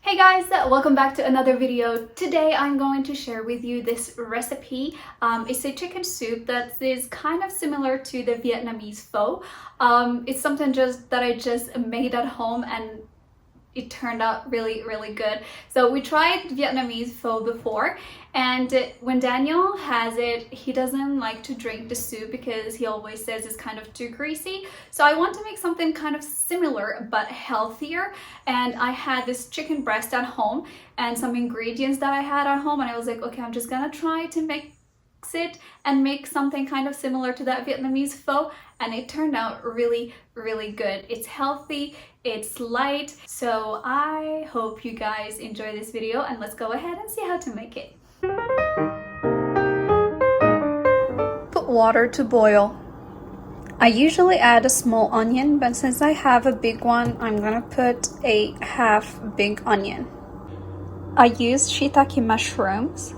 Hey guys, welcome back to another video. Today I'm going to share with you this recipe. It's a chicken soup that is kind of similar to the Vietnamese pho. It's something that I just made at home and it turned out really good. So we tried Vietnamese pho before, and when Daniel has it, he doesn't like to drink the soup because he always says it's kind of too greasy. So I want to make something kind of similar but healthier, and I had this chicken breast at home and some ingredients that I had at home, and I was like, okay, I'm just gonna try to mix it and make something kind of similar to that Vietnamese pho, and it turned out really good. It's healthy, it's light, so I hope you guys enjoy this video, and let's go ahead and see how to make it. Put water to boil. I usually add a small onion, but since I have a big one, I'm gonna put a half big onion. I use shiitake mushrooms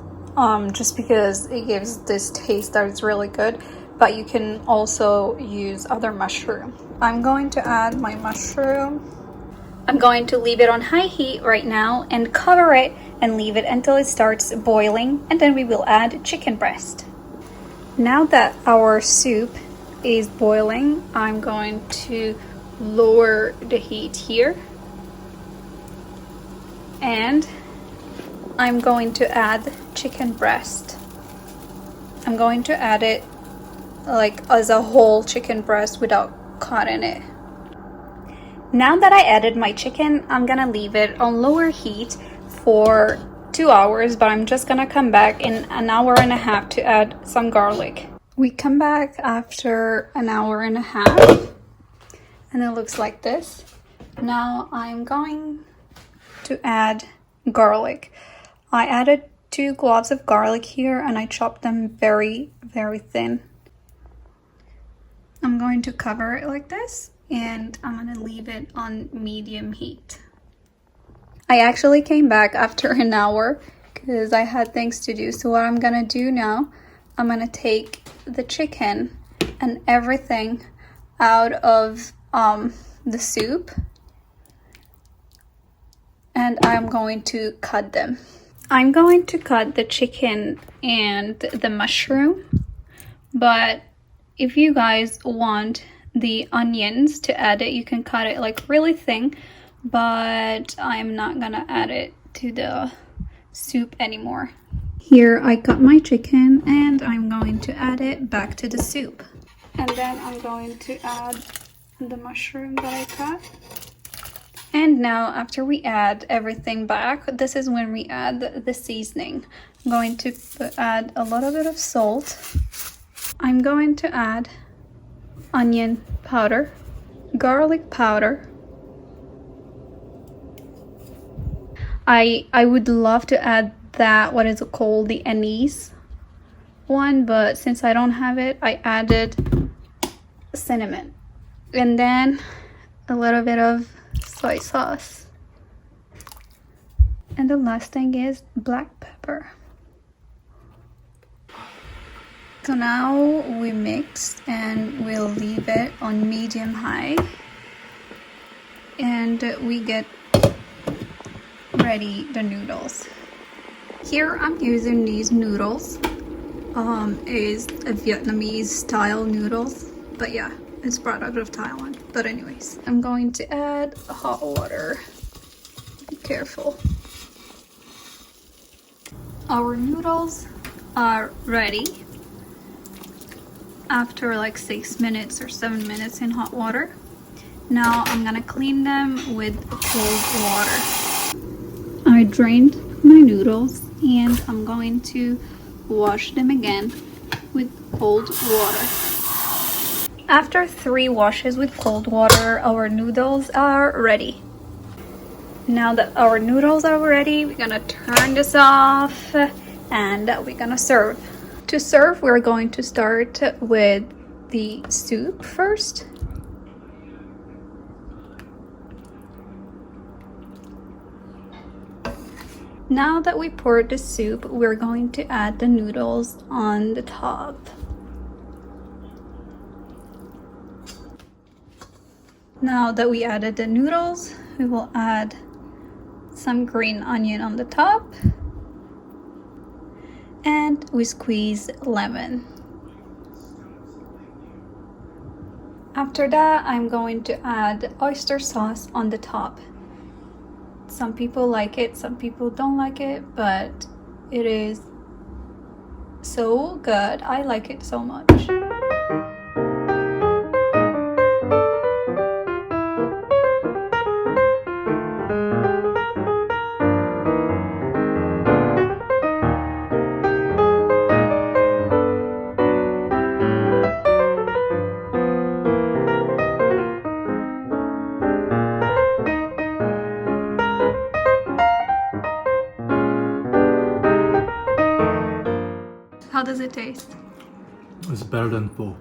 just because it gives this taste that is really good, but you can also use other mushroom. I'm going to add my mushroom. I'm going to leave it on high heat right now and cover it and leave it until it starts boiling, and then we will add chicken breast. Now that our soup is boiling, I'm going to lower the heat here, and I'm going to add chicken breast. I'm going to add it like as a whole chicken breast without cutting it. Now that I added my chicken, I'm gonna leave it on lower heat for 2 hours, but I'm just gonna come back in an hour and a half to add some garlic. We come back after an hour and a half and it looks like this. Now I'm going to add garlic. I added 2 cloves of garlic here and I chopped them very thin. I'm going to cover it like this and I'm going to leave it on medium heat. I actually came back after an hour because I had things to do. So what I'm going to do now, I'm going to take the chicken and everything out of the soup, and I'm going to cut them. I'm going to cut the chicken and the mushroom, but if you guys want the onions to add it, you can cut it like really thin, but I'm not gonna add it to the soup anymore. Here I cut my chicken and I'm going to add it back to the soup. And then I'm going to add the mushroom that I cut. And now after we add everything back, this is when we add the seasoning. I'm going to add a little bit of salt. I'm going to add onion powder, garlic powder. I would love to add that, what is it called, the anise one, but since I don't have it, I added cinnamon. And then a little bit of soy sauce. And the last thing is black pepper. So now we mix and we'll leave it on medium high, and we get ready the noodles. Here I'm using these noodles. Is a Vietnamese style noodles, but yeah, it's brought out of Thailand. But anyways, I'm going to add hot water. Be careful. Our noodles are ready after like 6 minutes or 7 minutes in hot water. Now I'm gonna clean them with cold water. I drained my noodles and I'm going to wash them again with cold water. After 3 washes with cold water, our noodles are ready. Now that our noodles are ready, we're gonna turn this off and we're gonna serve. To serve, we're going to start with the soup first. Now that we poured the soup, we're going to add the noodles on the top. Now that we added the noodles, we will add some green onion on the top, and we squeeze lemon. After that, I'm going to add oyster sauce on the top. Some people like it, some people don't like it, but it is so good. I like it so much. How does it taste? It's better than pho.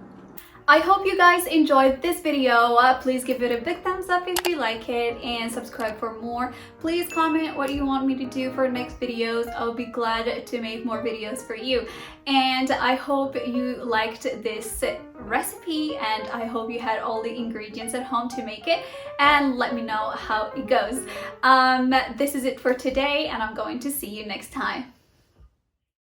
I hope you guys enjoyed this video. Please give it a big thumbs up if you like it and subscribe for more. Please comment what you want me to do for next videos. I'll be glad to make more videos for you. And I hope you liked this recipe, and I hope you had all the ingredients at home to make it, and let me know how it goes. This is it for today, and I'm going to see you next time.